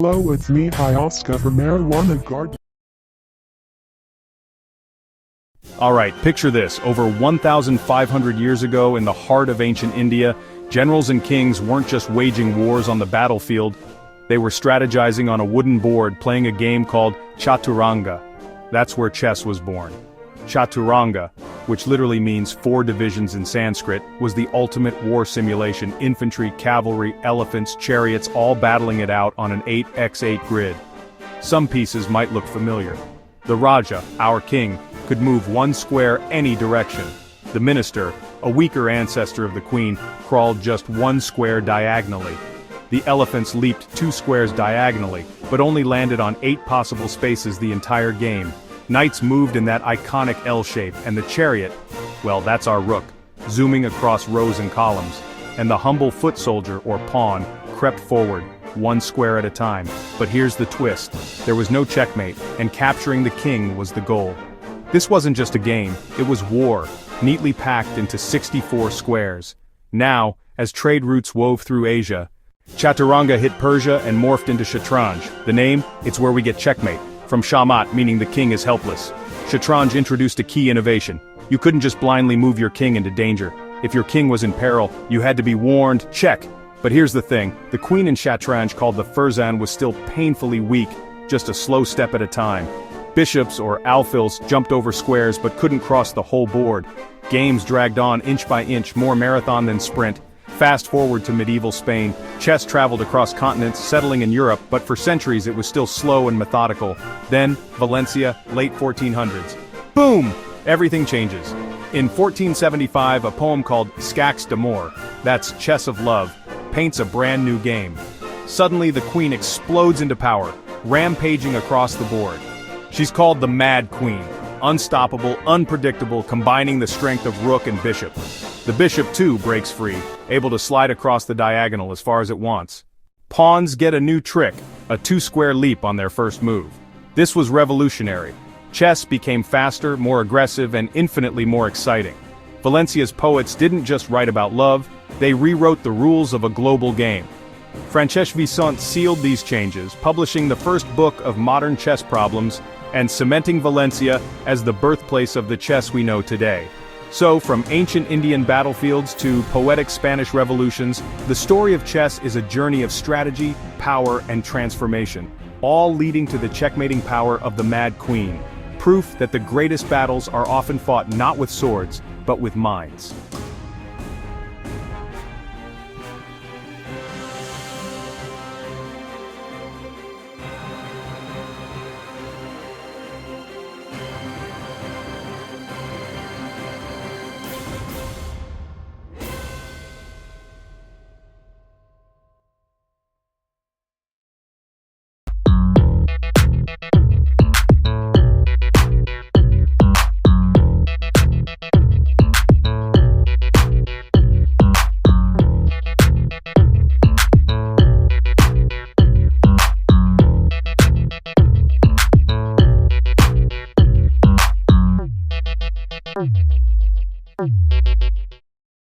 Hello, it's me, Oscar from Marijuana Garden. Alright, picture this. Over 1,500 years ago, in the heart of ancient India, generals and kings weren't just waging wars on the battlefield, they were strategizing on a wooden board playing a game called Chaturanga. That's where chess was born. Chaturanga, which literally means 4 divisions in Sanskrit, was the ultimate war simulation: infantry, cavalry, elephants, chariots, all battling it out on an 8x8 grid. Some pieces might look familiar. The Raja, our king, could move 1 square any direction. The minister, a weaker ancestor of the queen, crawled just 1 square diagonally. The elephants leaped 2 squares diagonally, but only landed on 8 possible spaces the entire game. Knights moved in that iconic L shape, and the chariot, well, that's our rook, zooming across rows and columns. And the humble foot soldier, or pawn, crept forward, 1 square at a time. But here's the twist. There was no checkmate, and capturing the king was the goal. This wasn't just a game, it was war, neatly packed into 64 squares. Now, as trade routes wove through Asia, Chaturanga hit Persia and morphed into Shatranj. The name? It's where we get checkmate, from shamat, meaning the king is helpless. Shatranj introduced a key innovation. You couldn't just blindly move your king into danger. If your king was in peril, you had to be warned, check. But here's the thing, the queen in Shatranj, called the Furzan, was still painfully weak, just a slow step at a time. Bishops, or alfils, jumped over squares but couldn't cross the whole board. Games dragged on inch by inch, more marathon than sprint. Fast forward to medieval Spain, chess traveled across continents, settling in Europe, but for centuries it was still slow and methodical. Then, Valencia, late 1400s. Boom! Everything changes. In 1475, a poem called Scax d'Amor, that's Chess of Love, paints a brand new game. Suddenly the queen explodes into power, rampaging across the board. She's called the Mad Queen, unstoppable, unpredictable, combining the strength of rook and bishop. The bishop too breaks free, able to slide across the diagonal as far as it wants. Pawns get a new trick, a 2-square leap on their first move. This was revolutionary. Chess became faster, more aggressive, and infinitely more exciting. Valencia's poets didn't just write about love, they rewrote the rules of a global game. Francesc Vicent sealed these changes, publishing the first book of modern chess problems and cementing Valencia as the birthplace of the chess we know today. So, from ancient Indian battlefields to poetic Spanish revolutions, the story of chess is a journey of strategy, power, and transformation, all leading to the checkmating power of the Mad Queen, proof that the greatest battles are often fought not with swords, but with minds.